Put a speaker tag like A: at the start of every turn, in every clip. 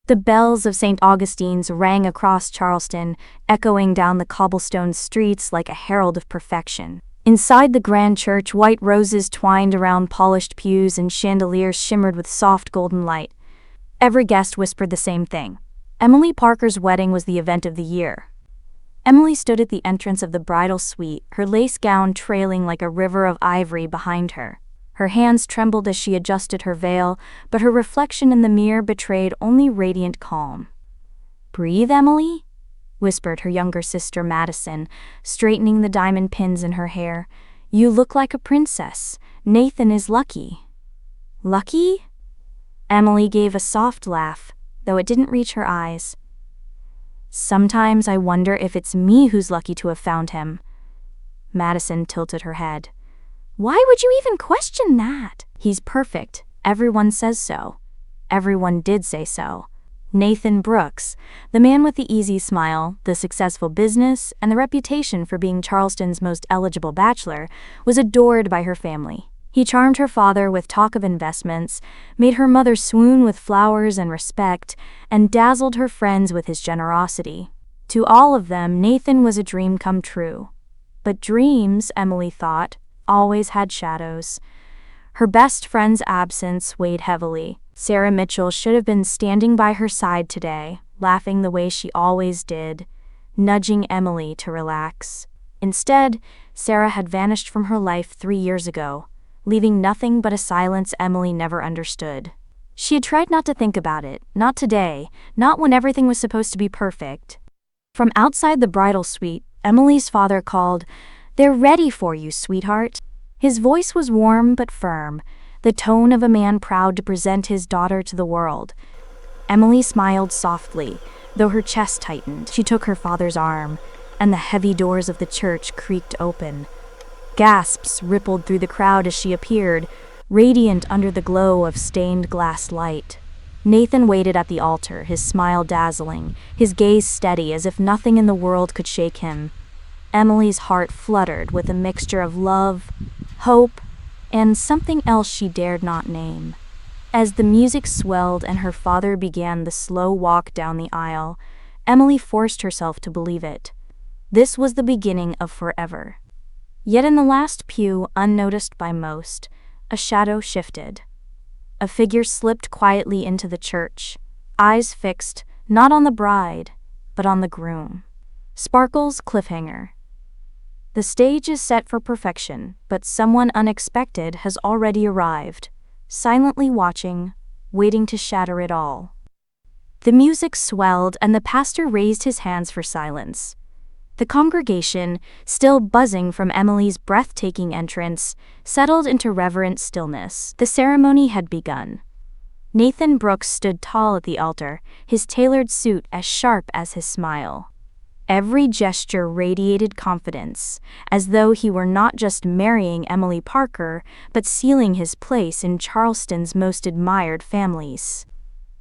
A: The bells of St. Augustine's rang across Charleston, echoing down the cobblestone streets like a herald of perfection. Inside the grand church, white roses twined around polished pews and chandeliers shimmered with soft golden light. Every guest whispered the same thing. Emily Parker's wedding was the event of the year. Emily stood at the entrance of the bridal suite, her lace gown trailing like a river of ivory behind her. Her hands trembled as she adjusted her veil, but her reflection in the mirror betrayed only radiant calm. "Breathe, Emily," whispered her younger sister Madison, straightening the diamond pins in her hair. "You look like a princess. Nathan is lucky." "Lucky?" Emily gave a soft laugh, though it didn't reach her eyes. "Sometimes I wonder if it's me who's lucky to have found him." Madison tilted her head. "Why would you even question that? He's perfect. Everyone says so." Everyone did say so. Nathan Brooks, the man with the easy smile, the successful business, and the reputation for being Charleston's most eligible bachelor, was adored by her family. He charmed her father with talk of investments, made her mother swoon with flowers and respect, and dazzled her friends with his generosity. To all of them, Nathan was a dream come true. But dreams, Emily thought, always had shadows. Her best friend's absence weighed heavily. Sarah Mitchell should have been standing by her side today, laughing the way she always did, nudging Emily to relax. Instead, Sarah had vanished from her life 3 years ago, leaving nothing but a silence Emily never understood. She had tried not to think about it, not today, not when everything was supposed to be perfect. From outside the bridal suite, Emily's father called, "They're ready for you, sweetheart." His voice was warm but firm, the tone of a man proud to present his daughter to the world. Emily smiled softly, though her chest tightened. She took her father's arm, and the heavy doors of the church creaked open. Gasps rippled through the crowd as she appeared, radiant under the glow of stained glass light. Nathan waited at the altar, his smile dazzling, his gaze steady as if nothing in the world could shake him. Emily's heart fluttered with a mixture of love, hope, and something else she dared not name. As the music swelled and her father began the slow walk down the aisle, Emily forced herself to believe it. This was the beginning of forever. Yet in the last pew, unnoticed by most, a shadow shifted. A figure slipped quietly into the church, eyes fixed not on the bride, but on the groom. Sparkles cliffhanger. The stage is set for perfection, but someone unexpected has already arrived, silently watching, waiting to shatter it all. The music swelled and the pastor raised his hands for silence. The congregation, still buzzing from Emily's breathtaking entrance, settled into reverent stillness. The ceremony had begun. Nathan Brooks stood tall at the altar, his tailored suit as sharp as his smile. Every gesture radiated confidence, as though he were not just marrying Emily Parker, but sealing his place in Charleston's most admired families.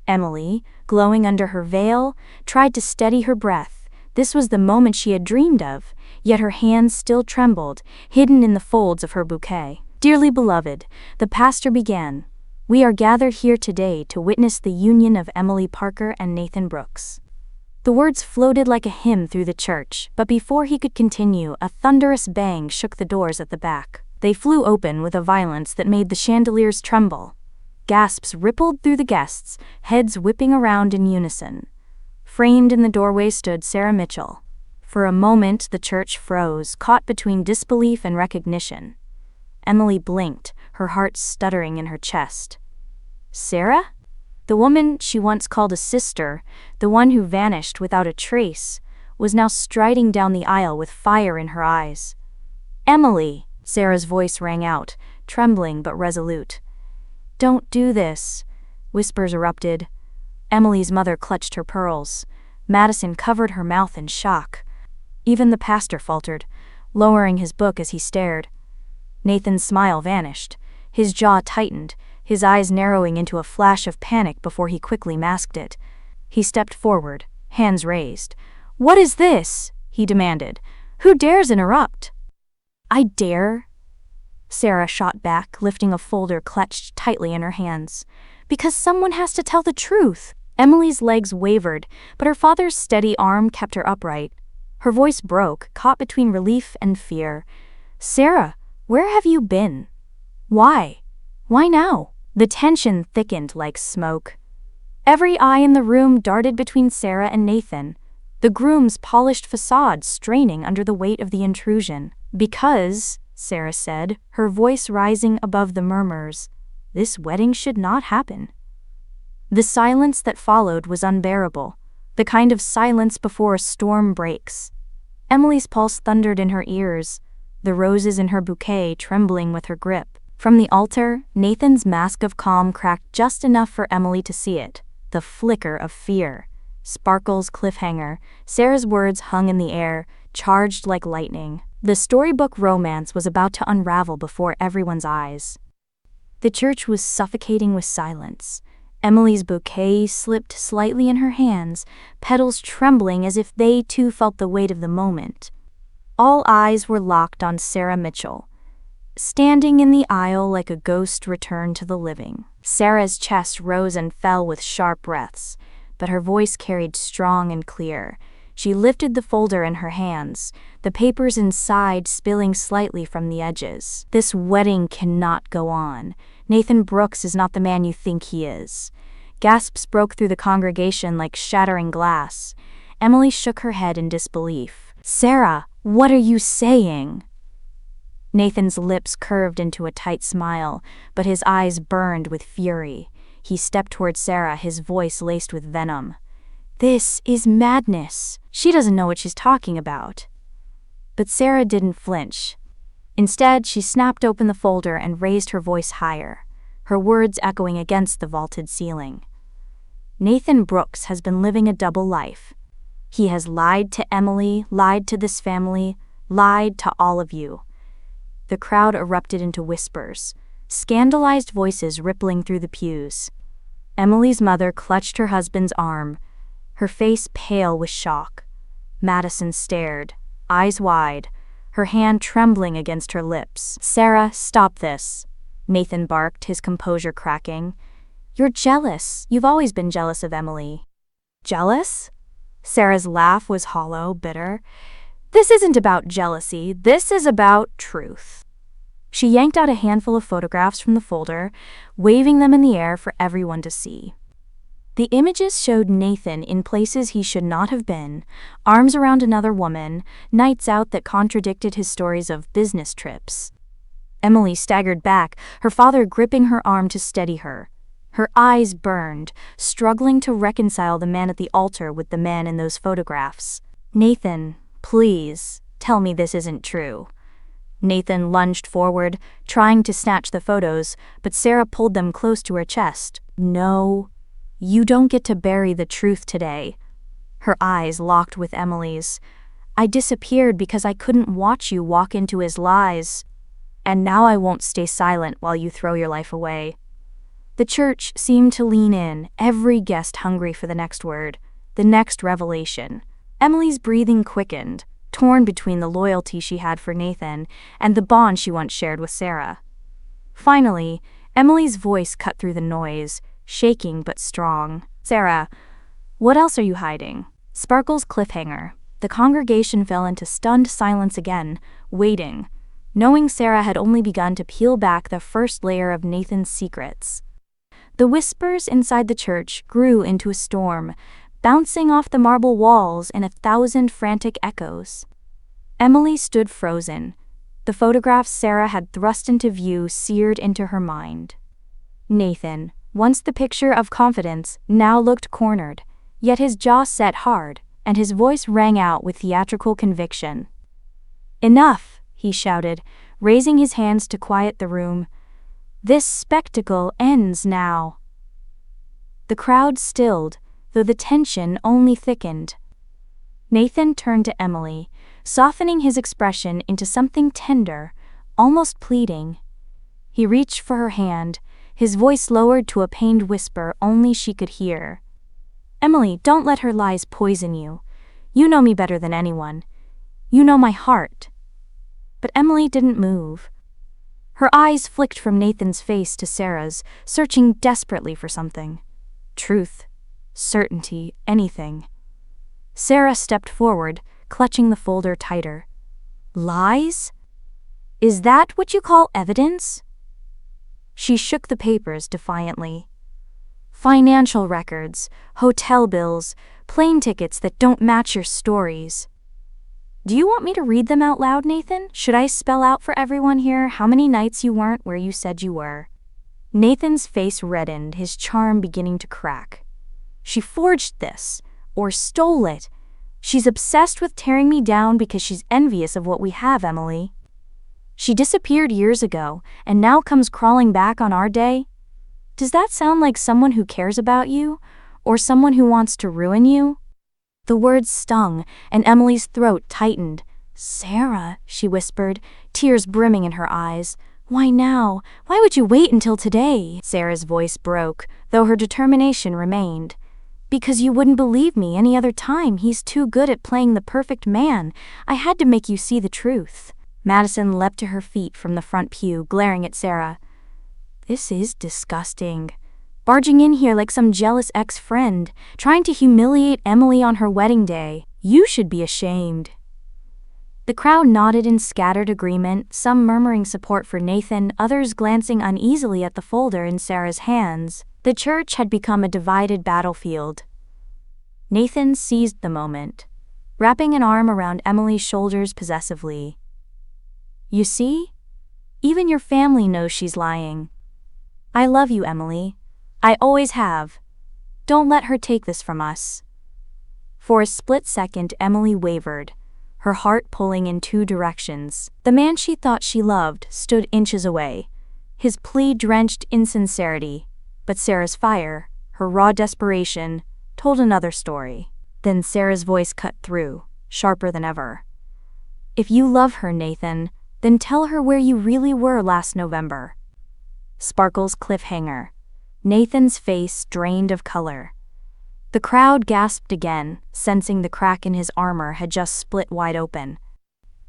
A: Emily, glowing under her veil, tried to steady her breath. This was the moment she had dreamed of, yet her hands still trembled, hidden in the folds of her bouquet. "Dearly beloved," the pastor began, "we are gathered here today to witness the union of Emily Parker and Nathan Brooks." The words floated like a hymn through the church, but before he could continue, a thunderous bang shook the doors at the back. They flew open with a violence that made the chandeliers tremble. Gasps rippled through the guests, heads whipping around in unison. Framed in the doorway stood Sarah Mitchell. For a moment, the church froze, caught between disbelief and recognition. Emily blinked, her heart stuttering in her chest. Sarah? The woman she once called a sister, the one who vanished without a trace, was now striding down the aisle with fire in her eyes. "Emily," Sarah's voice rang out, trembling but resolute. "Don't do this," whispers erupted. Emily's mother clutched her pearls. Madison covered her mouth in shock. Even the pastor faltered, lowering his book as he stared. Nathan's smile vanished. His jaw tightened, his eyes narrowing into a flash of panic before he quickly masked it. He stepped forward, hands raised. "What is this?" he demanded. "Who dares interrupt?" "I dare," Sarah shot back, lifting a folder clutched tightly in her hands. "Because someone has to tell the truth." Emily's legs wavered, but her father's steady arm kept her upright. Her voice broke, caught between relief and fear. "Sarah, where have you been? Why? Why now?" The tension thickened like smoke. Every eye in the room darted between Sarah and Nathan, the groom's polished facade straining under the weight of the intrusion. "Because," Sarah said, her voice rising above the murmurs, "this wedding should not happen." The silence that followed was unbearable, the kind of silence before a storm breaks. Emily's pulse thundered in her ears, the roses in her bouquet trembling with her grip. From the altar, Nathan's mask of calm cracked just enough for Emily to see it, the flicker of fear. Sparkle's cliffhanger, Sarah's words hung in the air, charged like lightning. The storybook romance was about to unravel before everyone's eyes. The church was suffocating with silence. Emily's bouquet slipped slightly in her hands, petals trembling as if they too felt the weight of the moment. All eyes were locked on Sarah Mitchell, standing in the aisle like a ghost returned to the living. Sarah's chest rose and fell with sharp breaths, but her voice carried strong and clear. She lifted the folder in her hands, the papers inside spilling slightly from the edges. "This wedding cannot go on. Nathan Brooks is not the man you think he is." Gasps broke through the congregation like shattering glass. Emily shook her head in disbelief. "Sarah, what are you saying?" Nathan's lips curved into a tight smile, but his eyes burned with fury. He stepped toward Sarah, his voice laced with venom. "This is madness. She doesn't know what she's talking about." But Sarah didn't flinch. Instead, she snapped open the folder and raised her voice higher, her words echoing against the vaulted ceiling. "Nathan Brooks has been living a double life. He has lied to Emily, lied to this family, lied to all of you." The crowd erupted into whispers, scandalized voices rippling through the pews. Emily's mother clutched her husband's arm, her face pale with shock. Madison stared, eyes wide, her hand trembling against her lips. "Sarah, stop this," Nathan barked, his composure cracking. "You're jealous. You've always been jealous of Emily." "Jealous?" Sarah's laugh was hollow, bitter. "This isn't about jealousy. This is about truth." She yanked out a handful of photographs from the folder, waving them in the air for everyone to see. The images showed Nathan in places he should not have been, arms around another woman, nights out that contradicted his stories of business trips. Emily staggered back, her father gripping her arm to steady her. Her eyes burned, struggling to reconcile the man at the altar with the man in those photographs. "Nathan, please, tell me this isn't true." Nathan lunged forward, trying to snatch the photos, but Sarah pulled them close to her chest. "No, you don't get to bury the truth today." Her eyes locked with Emily's. "I disappeared because I couldn't watch you walk into his lies. And now I won't stay silent while you throw your life away." The church seemed to lean in, every guest hungry for the next word, the next revelation. Emily's breathing quickened, torn between the loyalty she had for Nathan and the bond she once shared with Sarah. Finally, Emily's voice cut through the noise, shaking but strong. "Sarah, what else are you hiding?" Sparkle's cliffhanger. The congregation fell into stunned silence again, waiting, knowing Sarah had only begun to peel back the first layer of Nathan's secrets. The whispers inside the church grew into a storm, bouncing off the marble walls in 1,000 frantic echoes. Emily stood frozen, the photographs Sarah had thrust into view seared into her mind. Nathan, once the picture of confidence, now looked cornered, yet his jaw set hard, and his voice rang out with theatrical conviction. "Enough," he shouted, raising his hands to quiet the room. "This spectacle ends now." The crowd stilled, though the tension only thickened. Nathan turned to Emily, softening his expression into something tender, almost pleading. He reached for her hand, his voice lowered to a pained whisper only she could hear. "Emily, don't let her lies poison you. You know me better than anyone. You know my heart." But Emily didn't move. Her eyes flicked from Nathan's face to Sarah's, searching desperately for something. Truth. certainty, anything. Sarah stepped forward, clutching the folder tighter. Lies? Is that what you call evidence? She shook the papers defiantly. Financial records, hotel bills, plane tickets that don't match your stories. Do you want me to read them out loud, Nathan? Should I spell out for everyone here how many nights you weren't where you said you were? Nathan's face reddened, his charm beginning to crack. She forged this, or stole it. She's obsessed with tearing me down because she's envious of what we have, Emily. She disappeared years ago, and now comes crawling back on our day? Does that sound like someone who cares about you, or someone who wants to ruin you? The words stung, and Emily's throat tightened. Sarah, she whispered, tears brimming in her eyes. Why now? Why would you wait until today? Sarah's voice broke, though her determination remained. Because you wouldn't believe me any other time. He's too good at playing the perfect man. I had to make you see the truth. Madison leapt to her feet from the front pew, glaring at Sarah. This is disgusting. Barging in here like some jealous ex-friend, trying to humiliate Emily on her wedding day. You should be ashamed. The crowd nodded in scattered agreement, some murmuring support for Nathan, others glancing uneasily at the folder in Sarah's hands. The church had become a divided battlefield. Nathan seized the moment, wrapping an arm around Emily's shoulders possessively. You see? Even your family knows she's lying. I love you, Emily. I always have. Don't let her take this from us. For a split second, Emily wavered, her heart pulling in two directions. The man she thought she loved stood inches away, his plea drenched insincerity, but Sarah's fire, her raw desperation, told another story. Then Sarah's voice cut through, sharper than ever. If you love her, Nathan, then tell her where you really were last November. Sparkle's cliffhanger. Nathan's face drained of color. The crowd gasped again, sensing the crack in his armor had just split wide open.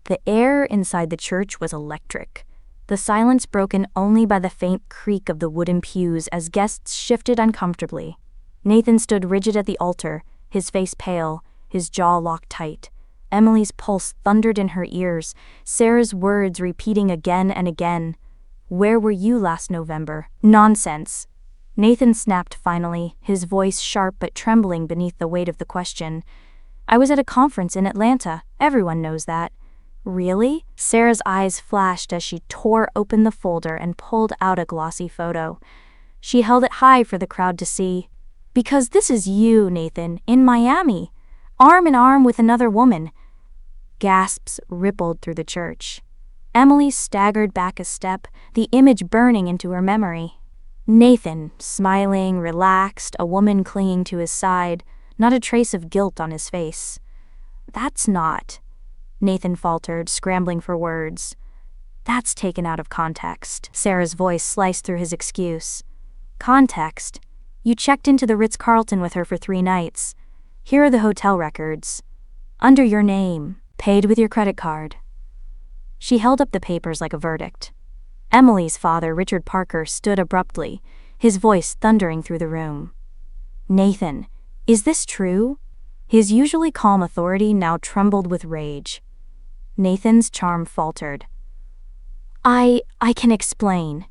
A: The air inside the church was electric, the silence broken only by the faint creak of the wooden pews as guests shifted uncomfortably. Nathan stood rigid at the altar, his face pale, his jaw locked tight. Emily's pulse thundered in her ears, Sarah's words repeating again and again. Where were you last November? Nonsense. Nathan snapped finally, his voice sharp but trembling beneath the weight of the question. I was at a conference in Atlanta. Everyone knows that. Really? Sarah's eyes flashed as she tore open the folder and pulled out a glossy photo. She held it high for the crowd to see. Because this is you, Nathan, in Miami, arm in arm with another woman. Gasps rippled through the church. Emily staggered back a step, the image burning into her memory. Nathan, smiling, relaxed, a woman clinging to his side, not a trace of guilt on his face. That's not, Nathan faltered, scrambling for words. That's taken out of context. Sarah's voice sliced through his excuse. Context? You checked into the Ritz-Carlton with her for 3 nights. Here are the hotel records. Under your name, paid with your credit card. She held up the papers like a verdict. Emily's father, Richard Parker, stood abruptly, his voice thundering through the room. Nathan, is this true? His usually calm authority now trembled with rage. Nathan's charm faltered. I can explain.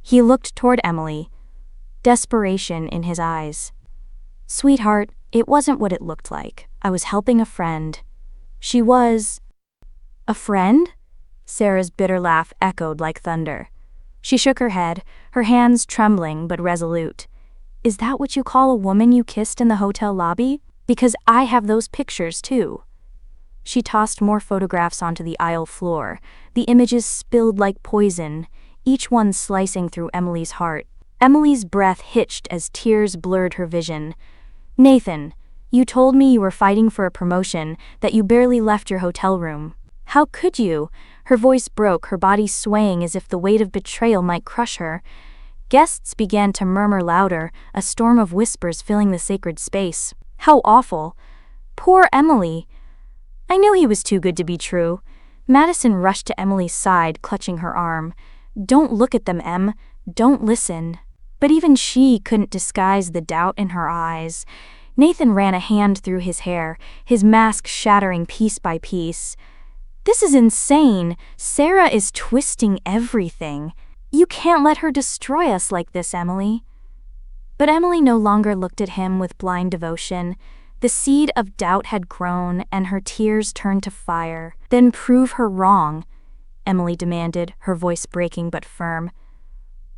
A: He looked toward Emily, desperation in his eyes. Sweetheart, it wasn't what it looked like. I was helping a friend. She was... A friend? Sarah's bitter laugh echoed like thunder. She shook her head, her hands trembling but resolute. Is that what you call a woman you kissed in the hotel lobby? Because I have those pictures too. She tossed more photographs onto the aisle floor. The images spilled like poison, each one slicing through Emily's heart. Emily's breath hitched as tears blurred her vision. Nathan, you told me you were fighting for a promotion, that you barely left your hotel room. How could you? Her voice broke, her body swaying as if the weight of betrayal might crush her. Guests began to murmur louder, a storm of whispers filling the sacred space. How awful. Poor Emily. I knew he was too good to be true. Madison rushed to Emily's side, clutching her arm. Don't look at them, Em. Don't listen. But even she couldn't disguise the doubt in her eyes. Nathan ran a hand through his hair, his mask shattering piece by piece. "This is insane. Sarah is twisting everything. You can't let her destroy us like this, Emily." But Emily no longer looked at him with blind devotion. The seed of doubt had grown, and her tears turned to fire. "Then prove her wrong," Emily demanded, her voice breaking but firm.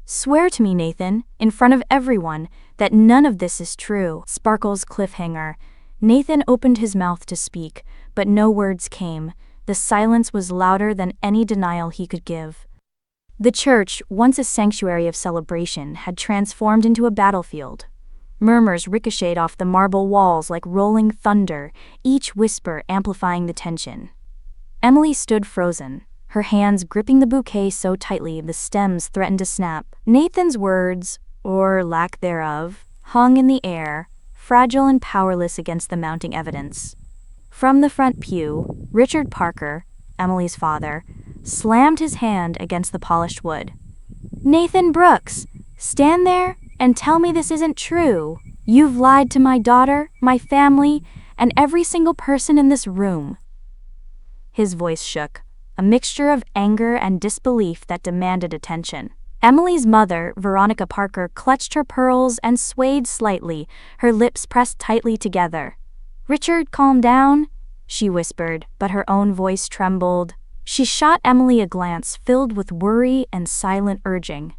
A: "Swear to me, Nathan, in front of everyone, that none of this is true." Sparkle's cliffhanger. Nathan opened his mouth to speak, but no words came. The silence was louder than any denial he could give. The church, once a sanctuary of celebration, had transformed into a battlefield. Murmurs ricocheted off the marble walls like rolling thunder, each whisper amplifying the tension. Emily stood frozen, her hands gripping the bouquet so tightly the stems threatened to snap. Nathan's words, or lack thereof, hung in the air, fragile and powerless against the mounting evidence. From the front pew, Richard Parker, Emily's father, slammed his hand against the polished wood. "Nathan Brooks, stand there and tell me this isn't true. You've lied to my daughter, my family, and every single person in this room." His voice shook, a mixture of anger and disbelief that demanded attention. Emily's mother, Veronica Parker, clutched her pearls and swayed slightly, her lips pressed tightly together. "Richard, calm down," she whispered, but her own voice trembled. She shot Emily a glance filled with worry and silent urging.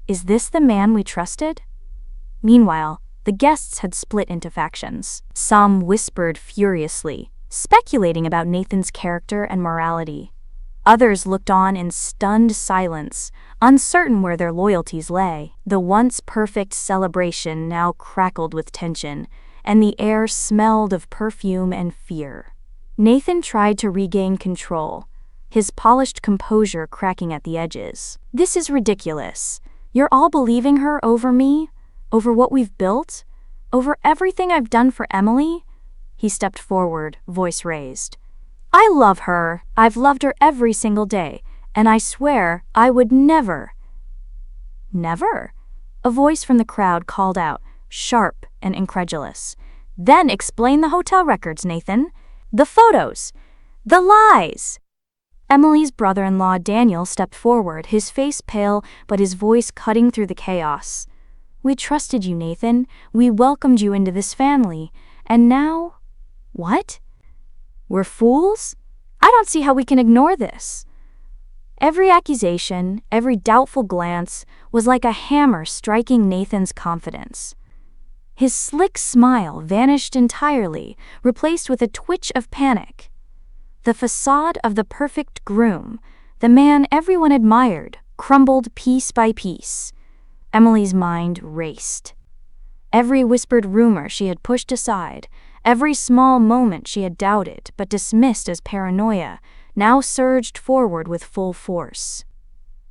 A: "Is this the man we trusted?" Meanwhile, the guests had split into factions. Some whispered furiously, speculating about Nathan's character and morality. Others looked on in stunned silence, uncertain where their loyalties lay. The once perfect celebration now crackled with tension, and the air smelled of perfume and fear. Nathan tried to regain control, his polished composure cracking at the edges. "This is ridiculous. You're all believing her over me? Over what we've built? Over everything I've done for Emily?" He stepped forward, voice raised. "I love her. I've loved her every single day, and I swear I would never." "Never?" A voice from the crowd called out, sharp and incredulous. "Then explain the hotel records, Nathan. The photos. The lies." Emily's brother-in-law Daniel stepped forward, his face pale but his voice cutting through the chaos. "We trusted you, Nathan. We welcomed you into this family. And now? What? We're fools? I don't see how we can ignore this." Every accusation, every doubtful glance was like a hammer striking Nathan's confidence. His slick smile vanished entirely, replaced with a twitch of panic. The facade of the perfect groom, the man everyone admired, crumbled piece by piece. Emily's mind raced. Every whispered rumor she had pushed aside, every small moment she had doubted but dismissed as paranoia, now surged forward with full force.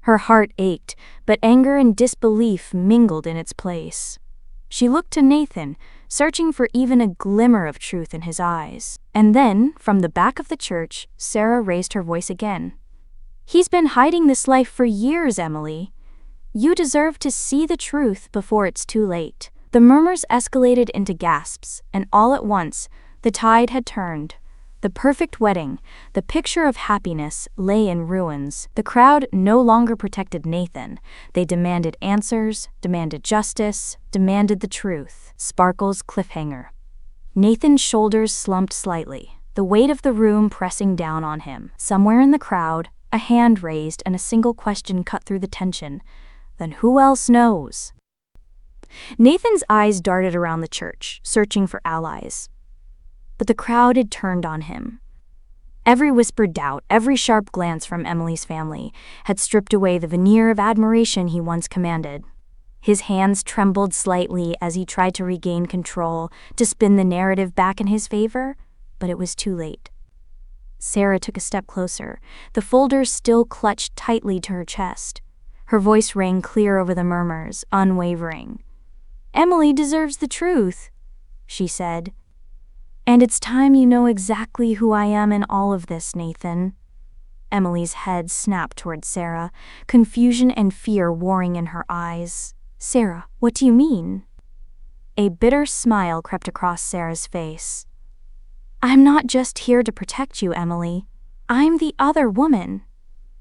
A: Her heart ached, but anger and disbelief mingled in its place. She looked to Nathan, searching for even a glimmer of truth in his eyes. And then, from the back of the church, Sarah raised her voice again. "He's been hiding this life for years, Emily. You deserve to see the truth before it's too late." The murmurs escalated into gasps, and all at once, the tide had turned. The perfect wedding, the picture of happiness, lay in ruins. The crowd no longer protected Nathan. They demanded answers, demanded justice, demanded the truth. Sparkle's cliffhanger. Nathan's shoulders slumped slightly, the weight of the room pressing down on him. Somewhere in the crowd, a hand raised and a single question cut through the tension. "Then who else knows?" Nathan's eyes darted around the church, searching for allies. But the crowd had turned on him. Every whispered doubt, every sharp glance from Emily's family had stripped away the veneer of admiration he once commanded. His hands trembled slightly as he tried to regain control, to spin the narrative back in his favor, but it was too late. Sarah took a step closer, the folders still clutched tightly to her chest. Her voice rang clear over the murmurs, unwavering. "Emily deserves the truth," she said. "And it's time you know exactly who I am in all of this, Nathan." Emily's head snapped toward Sarah, confusion and fear warring in her eyes. Sarah, what do you mean? A bitter smile crept across Sarah's face. I'm not just here to protect you, Emily. I'm the other woman.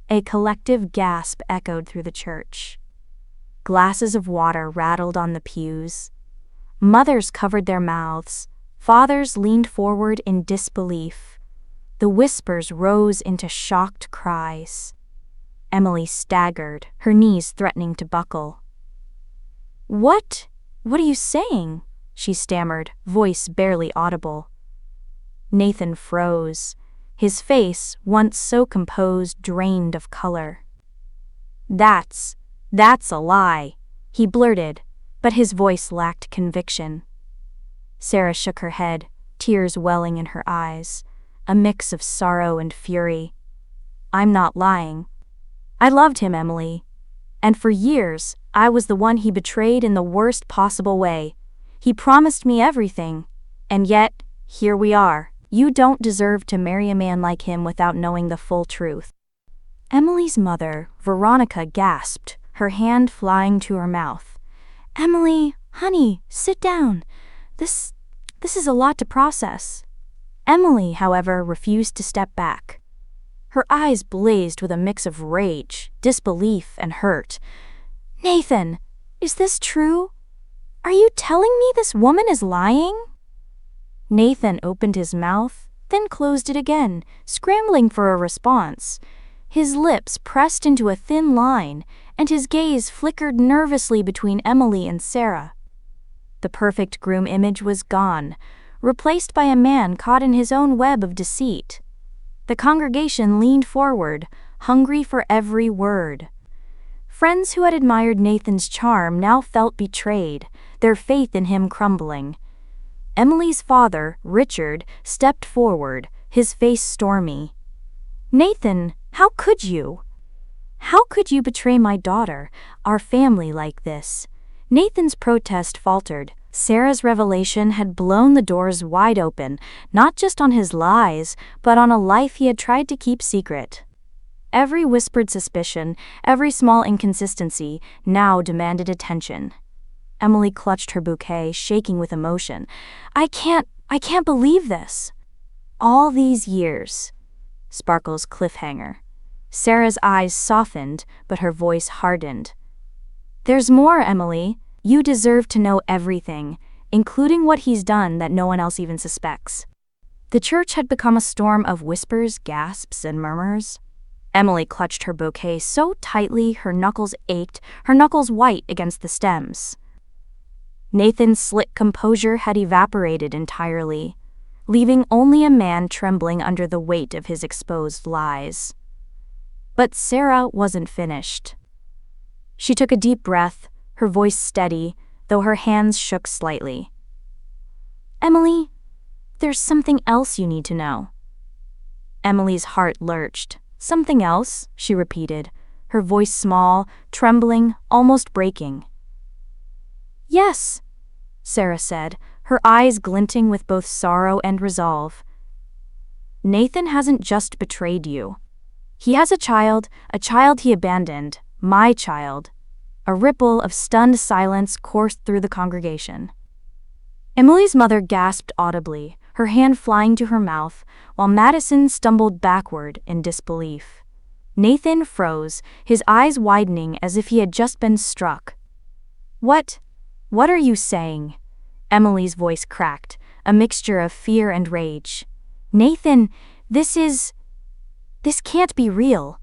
A: A collective gasp echoed through the church. Glasses of water rattled on the pews. Mothers covered their mouths. Fathers leaned forward in disbelief. The whispers rose into shocked cries. Emily staggered, her knees threatening to buckle. What are you saying? She stammered, voice barely audible. Nathan froze, his face, once so composed, drained of color. That's a lie, he blurted, but his voice lacked conviction. Sarah shook her head, tears welling in her eyes, a mix of sorrow and fury. I'm not lying. I loved him, Emily. And for years, I was the one he betrayed in the worst possible way. He promised me everything. And yet, here we are. You don't deserve to marry a man like him without knowing the full truth. Emily's mother, Veronica, gasped, her hand flying to her mouth. Emily, honey, sit down. This is a lot to process. Emily, however, refused to step back. Her eyes blazed with a mix of rage, disbelief, and hurt. Nathan, is this true? Are you telling me this woman is lying? Nathan opened his mouth, then closed it again, scrambling for a response. His lips pressed into a thin line, and his gaze flickered nervously between Emily and Sarah. The perfect groom image was gone, replaced by a man caught in his own web of deceit. The congregation leaned forward, hungry for every word. Friends who had admired Nathan's charm now felt betrayed, their faith in him crumbling. Emily's father, Richard, stepped forward, his face stormy. Nathan, how could you? How could you betray my daughter, our family, like this? Nathan's protest faltered. Sarah's revelation had blown the doors wide open, not just on his lies, but on a life he had tried to keep secret. Every whispered suspicion, every small inconsistency, now demanded attention. Emily clutched her bouquet, shaking with emotion. I can't believe this. All these years. Sparkle's cliffhanger. Sarah's eyes softened, but her voice hardened. There's more, Emily. You deserve to know everything, including what he's done that no one else even suspects. The church had become a storm of whispers, gasps, and murmurs. Emily clutched her bouquet so tightly her knuckles ached, her knuckles white against the stems. Nathan's slick composure had evaporated entirely, leaving only a man trembling under the weight of his exposed lies. But Sarah wasn't finished. She took a deep breath, her voice steady, though her hands shook slightly. Emily, there's something else you need to know. Emily's heart lurched. Something else, she repeated, her voice small, trembling, almost breaking. Yes, Sarah said, her eyes glinting with both sorrow and resolve. Nathan hasn't just betrayed you. He has a child he abandoned, my child. A ripple of stunned silence coursed through the congregation. Emily's mother gasped audibly, her hand flying to her mouth, while Madison stumbled backward in disbelief. Nathan froze, his eyes widening as if he had just been struck. What are you saying? Emily's voice cracked, a mixture of fear and rage. Nathan, this can't be real.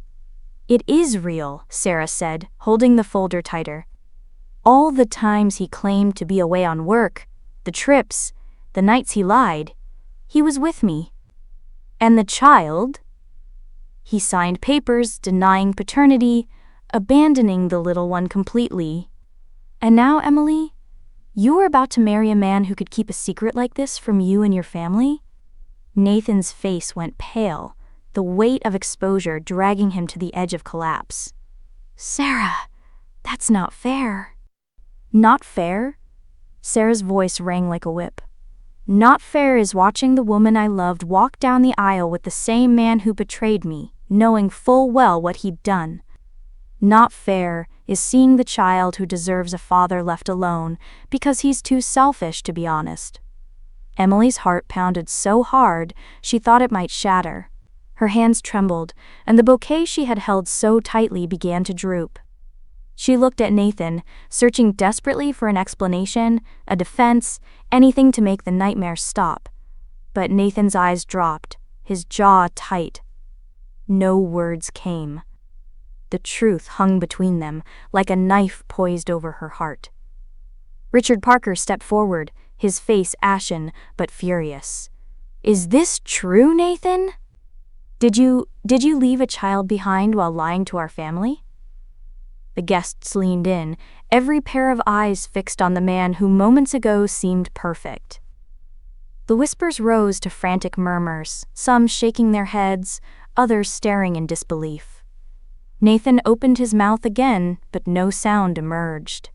A: It is real, Sarah said, holding the folder tighter. All the times he claimed to be away on work, the trips, the nights he lied, he was with me. And the child? He signed papers denying paternity, abandoning the little one completely. And now, Emily, you are about to marry a man who could keep a secret like this from you and your family? Nathan's face went pale, the weight of exposure dragging him to the edge of collapse. Sarah, that's not fair. Not fair? Sarah's voice rang like a whip. Not fair is watching the woman I loved walk down the aisle with the same man who betrayed me, knowing full well what he'd done. Not fair is seeing the child who deserves a father left alone because he's too selfish to be honest. Emily's heart pounded so hard she thought it might shatter. Her hands trembled, and the bouquet she had held so tightly began to droop. She looked at Nathan, searching desperately for an explanation, a defense, anything to make the nightmare stop. But Nathan's eyes dropped, his jaw tight. No words came. The truth hung between them, like a knife poised over her heart. Richard Parker stepped forward, his face ashen but furious. "Is this true, Nathan? Did you leave a child behind while lying to our family?" The guests leaned in, every pair of eyes fixed on the man who moments ago seemed perfect. The whispers rose to frantic murmurs, some shaking their heads, others staring in disbelief. Nathan opened his mouth again, but no sound emerged.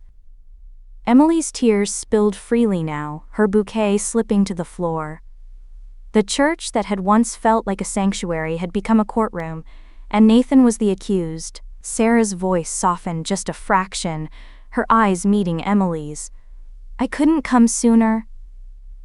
A: Emily's tears spilled freely now, her bouquet slipping to the floor. The church that had once felt like a sanctuary had become a courtroom, and Nathan was the accused. Sarah's voice softened just a fraction, her eyes meeting Emily's. "I couldn't come sooner.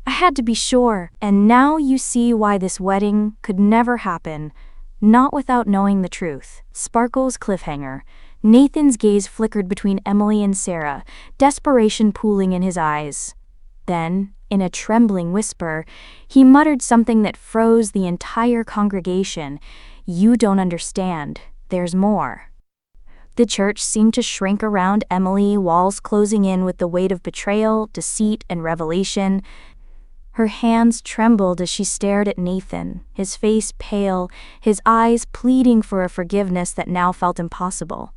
A: I had to be sure, and now you see why this wedding could never happen, not without knowing the truth." Sparkle's cliffhanger. Nathan's gaze flickered between Emily and Sarah, desperation pooling in his eyes. Then, in a trembling whisper, he muttered something that froze the entire congregation. "You don't understand. There's more." The church seemed to shrink around Emily, walls closing in with the weight of betrayal, deceit, and revelation. Her hands trembled as she stared at Nathan, his face pale, his eyes pleading for a forgiveness that now felt impossible.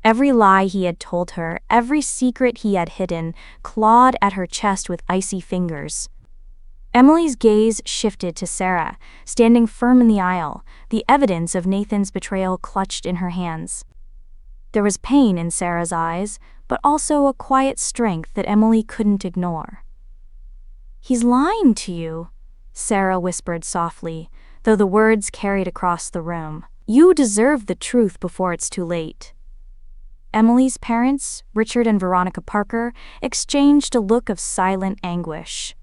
A: Every lie he had told her, every secret he had hidden, clawed at her chest with icy fingers. Emily's gaze shifted to Sarah, standing firm in the aisle, the evidence of Nathan's betrayal clutched in her hands. There was pain in Sarah's eyes, but also a quiet strength that Emily couldn't ignore. "He's lying to you," Sarah whispered softly, though the words carried across the room. "You deserve the truth before it's too late." Emily's parents, Richard and Veronica Parker, exchanged a look of silent anguish.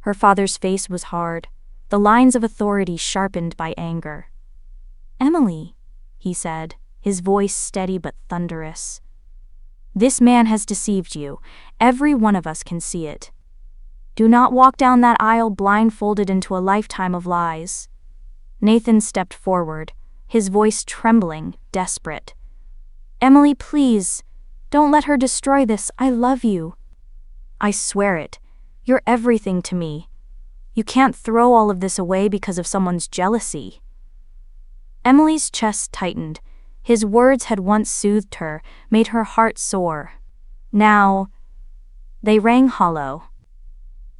A: Her father's face was hard, the lines of authority sharpened by anger. "Emily," he said, his voice steady but thunderous. "This man has deceived you. Every one of us can see it. Do not walk down that aisle blindfolded into a lifetime of lies." Nathan stepped forward, his voice trembling, desperate. "Emily, please, don't let her destroy this. I love you. I swear it. You're everything to me. You can't throw all of this away because of someone's jealousy." Emily's chest tightened. His words had once soothed her, made her heart soar. Now, they rang hollow.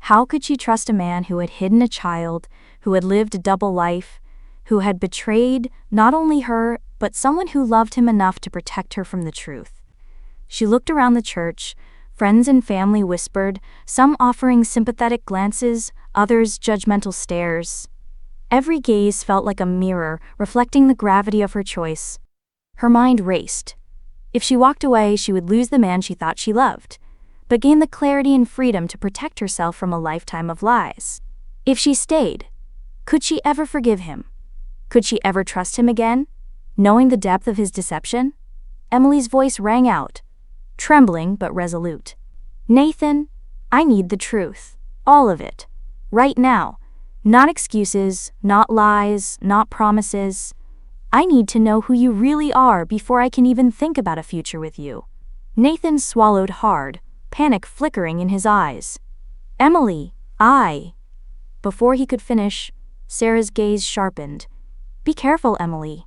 A: How could she trust a man who had hidden a child, who had lived a double life, who had betrayed not only her, but someone who loved him enough to protect her from the truth? She looked around the church. Friends and family whispered, some offering sympathetic glances, others judgmental stares. Every gaze felt like a mirror, reflecting the gravity of her choice. Her mind raced. If she walked away, she would lose the man she thought she loved, but gain the clarity and freedom to protect herself from a lifetime of lies. If she stayed, could she ever forgive him? Could she ever trust him again, knowing the depth of his deception? Emily's voice rang out, trembling but resolute. "Nathan, I need the truth. All of it. Right now. Not excuses, not lies, not promises. I need to know who you really are before I can even think about a future with you." Nathan swallowed hard, panic flickering in his eyes. "Emily, Before he could finish, Sarah's gaze sharpened. "Be careful, Emily.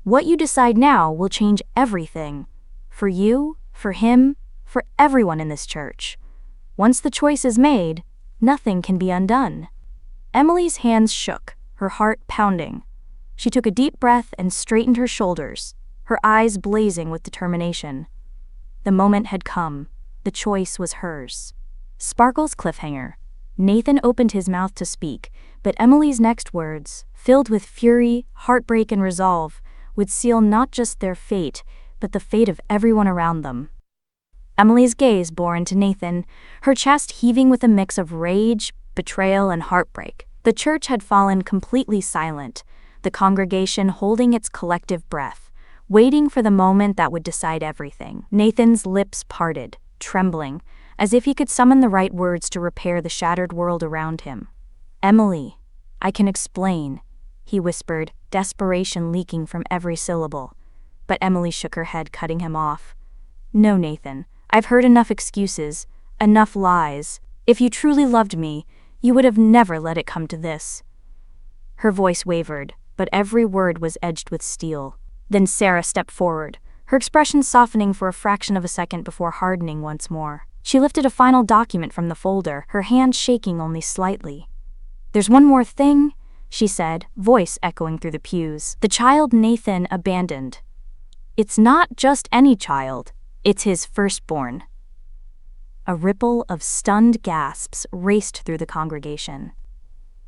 A: What you decide now will change everything. For you, for him, for everyone in this church. Once the choice is made, nothing can be undone." Emily's hands shook, her heart pounding. She took a deep breath and straightened her shoulders, her eyes blazing with determination. The moment had come. The choice was hers. Sparkle's cliffhanger. Nathan opened his mouth to speak, but Emily's next words, filled with fury, heartbreak, and resolve, would seal not just their fate, but the fate of everyone around them. Emily's gaze bore into Nathan, her chest heaving with a mix of rage, betrayal, and heartbreak. The church had fallen completely silent, the congregation holding its collective breath, waiting for the moment that would decide everything. Nathan's lips parted, trembling, as if he could summon the right words to repair the shattered world around him. "Emily, I can explain," he whispered, desperation leaking from every syllable. But Emily shook her head, cutting him off. "No, Nathan, I've heard enough excuses, enough lies. If you truly loved me, you would have never let it come to this." Her voice wavered, but every word was edged with steel. Then Sarah stepped forward, her expression softening for a fraction of a second before hardening once more. She lifted a final document from the folder, her hand shaking only slightly. "There's one more thing," she said, voice echoing through the pews. "The child Nathan abandoned. It's not just any child, it's his firstborn." A ripple of stunned gasps raced through the congregation.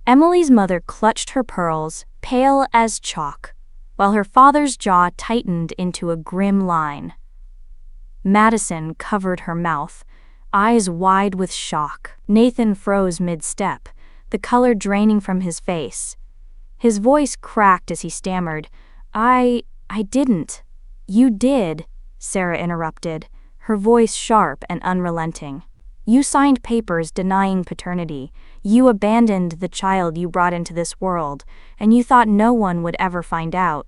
A: Emily's mother clutched her pearls, pale as chalk, while her father's jaw tightened into a grim line. Madison covered her mouth, eyes wide with shock. Nathan froze mid-step, the color draining from his face. His voice cracked as he stammered, I didn't." "You did," Sarah interrupted, her voice sharp and unrelenting. "You signed papers denying paternity. You abandoned the child you brought into this world, and you thought no one would ever find out."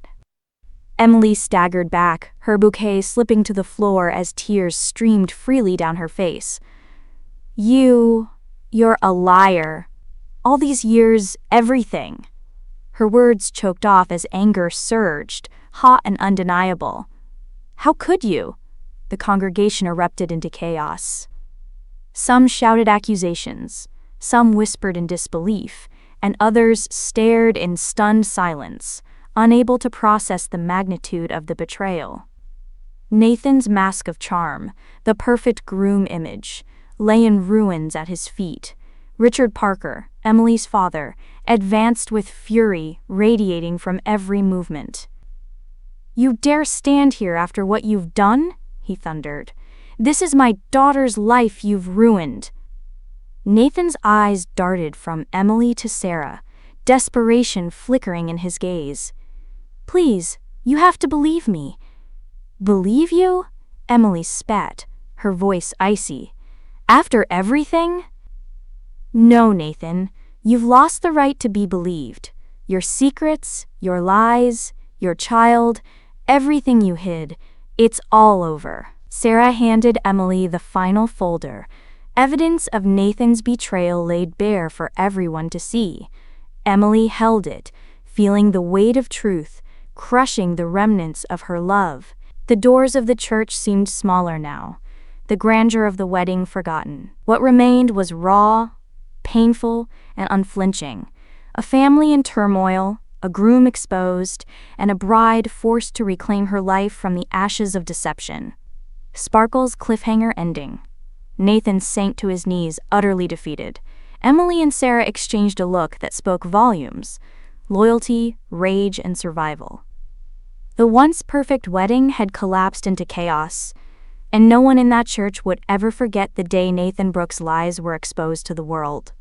A: Emily staggered back, her bouquet slipping to the floor as tears streamed freely down her face. You're a liar. All these years, everything." Her words choked off as anger surged, hot and undeniable. "How could you?" The congregation erupted into chaos. Some shouted accusations, some whispered in disbelief, and others stared in stunned silence, unable to process the magnitude of the betrayal. Nathan's mask of charm, the perfect groom image, lay in ruins at his feet. Richard Parker, Emily's father, advanced with fury radiating from every movement. "You dare stand here after what you've done?" he thundered. "This is my daughter's life you've ruined." Nathan's eyes darted from Emily to Sarah, desperation flickering in his gaze. "Please, you have to believe me." "Believe you?" Emily spat, her voice icy. "After everything?" "No, Nathan, you've lost the right to be believed. Your secrets, your lies, your child, everything you hid, it's all over." Sarah handed Emily the final folder, evidence of Nathan's betrayal laid bare for everyone to see. Emily held it, feeling the weight of truth, crushing the remnants of her love. The doors of the church seemed smaller now, the grandeur of the wedding forgotten. What remained was raw, painful, and unflinching. A family in turmoil, a groom exposed, and a bride forced to reclaim her life from the ashes of deception. Sparkle's cliffhanger ending. Nathan sank to his knees, utterly defeated. Emily and Sarah exchanged a look that spoke volumes: loyalty, rage, and survival. The once perfect wedding had collapsed into chaos, and no one in that church would ever forget the day Nathan Brooks' lies were exposed to the world.